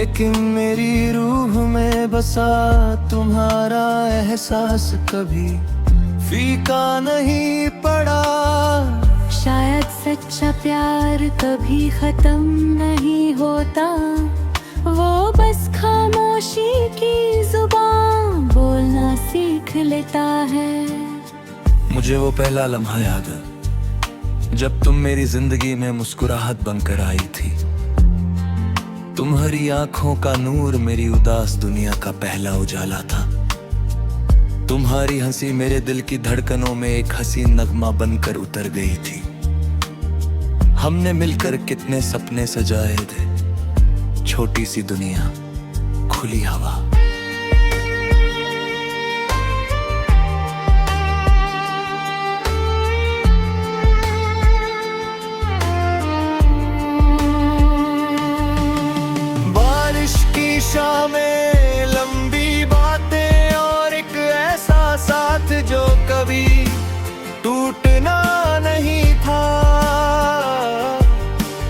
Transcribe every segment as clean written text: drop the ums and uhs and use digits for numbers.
लेकिन मेरी रूह में बसा तुम्हारा एहसास कभी फीका नहीं पड़ा। शायद सच्चा प्यार कभी खत्म नहीं होता, वो बस खामोशी की जुबान बोलना सीख लेता है। मुझे वो पहला लम्हा याद है जब तुम मेरी जिंदगी में मुस्कुराहट बनकर आई थी। तुम्हारी आंखों का नूर मेरी उदास दुनिया का पहला उजाला था। तुम्हारी हंसी मेरे दिल की धड़कनों में एक हसीन नगमा बनकर उतर गई थी। हमने मिलकर कितने सपने सजाए थे, छोटी सी दुनिया, खुली हवा। शामें लंबी बातें और एक ऐसा साथ जो कभी टूटना नहीं था।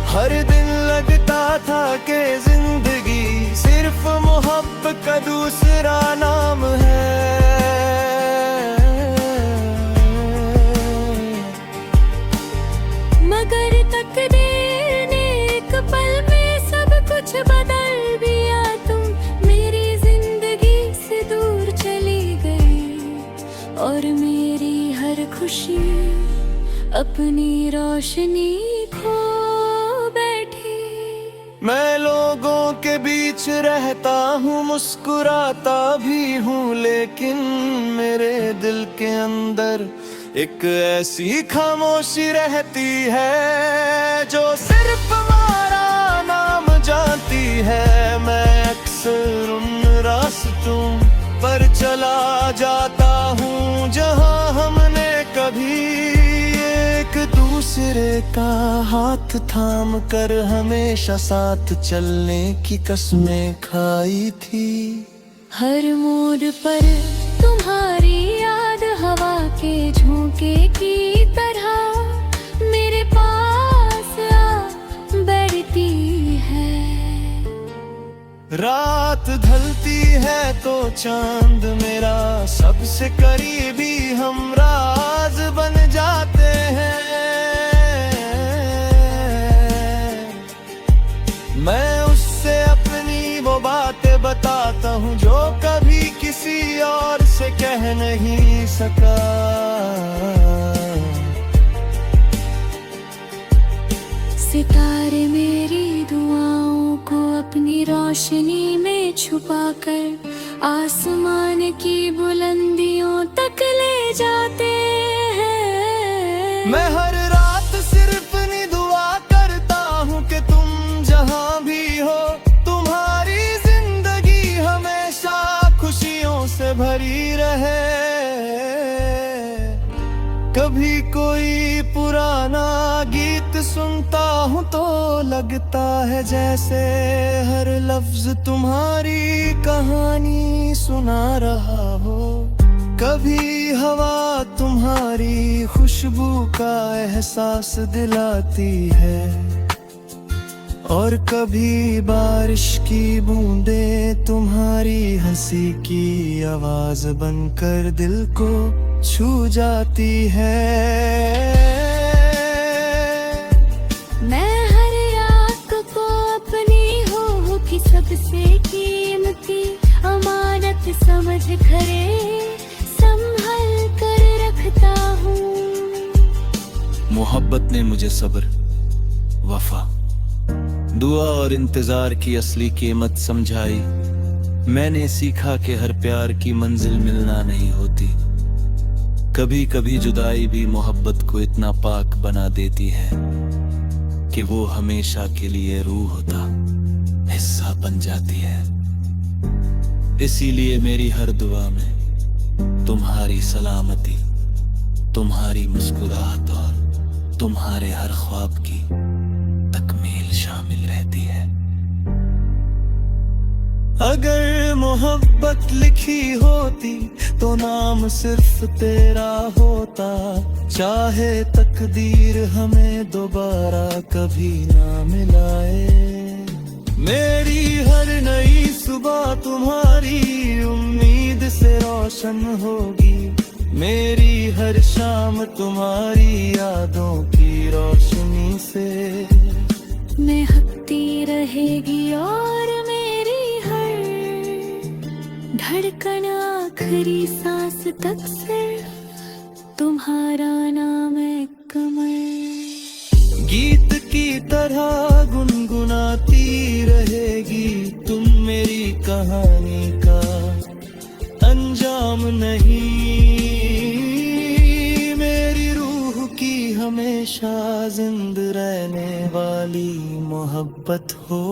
हर दिन लगता था कि जिंदगी सिर्फ मोहब्बत का दूसरा नाम है। मगर तकदीर ने एक पल में सब कुछ बदल दिया। और मेरी हर खुशी अपनी रोशनी खो बैठी। मैं लोगों के बीच रहता हूँ, मुस्कुराता भी हूँ, लेकिन मेरे दिल के अंदर एक ऐसी खामोशी रहती है जो सिर्फ हमारा नाम जानती है। मैं अक्सर उन रास्तों पर चला जाता हूँ जहाँ हमने कभी एक दूसरे का हाथ थाम कर हमेशा साथ चलने की कसमें खाई थी। हर मोड़ पर तुम्हारी याद हवा के झोंके की तरह मेरे पास आ बैठती है। रात ढलती है तो चांद मेरा सबसे करीबी हम राज बन जाते हैं। मैं उससे अपनी वो बातें बताता हूँ जो कभी किसी और से कह नहीं सका। सितारे मेरी दुआओं को अपनी रोशनी में छुपाकर आसमान की बुलंदियों तक ले जाते हैं। मैं हर रात सिर्फ नी दुआ करता हूँ कि तुम जहाँ भी हो, तुम्हारी जिंदगी हमेशा खुशियों से भरी रहे। कभी कोई पुराना गीत सुनता हूँ तो लगता है जैसे हर लफ्ज तुम्हारी कहानी सुना रहा हो। कभी हवा तुम्हारी खुशबू का एहसास दिलाती है, और कभी बारिश की बूंदें तुम्हारी हंसी की आवाज बनकर दिल को छू जाती है। मैं हर आँख को अपनी हो की सबसे कीमती अमानत समझ करे संभल कर रखता हूँ। मोहब्बत ने मुझे सब्र, वफा, दुआ और इंतजार की असली कीमत समझाई। मैंने सीखा कि हर प्यार की मंजिल मिलना नहीं होती। कभी कभी जुदाई भी मोहब्बत को इतना पाक बना देती है कि वो हमेशा के लिए रूह का हिस्सा बन जाती है। इसीलिए मेरी हर दुआ में तुम्हारी सलामती, तुम्हारी मुस्कुराहट और तुम्हारे हर ख्वाब की तकमील शामिल रहती है। अगर मोहब्बत लिखी होती तो नाम सिर्फ तेरा होता। चाहे तकदीर हमें दोबारा कभी ना मिलाए, मेरी हर सुबह तुम्हारी उम्मीद से रोशन होगी, मेरी हर शाम तुम्हारी यादों की रोशनी से महकती रहेगी और मेरी हर धड़कन आखिरी सांस तक सिर्फ तुम्हारा नाम है कमर। गीत की तरह गुनगुनाती रहेगी तुम मेरी कहानी का अंजाम नहीं, मेरी रूह की हमेशा जिंदा रहने वाली मोहब्बत हो।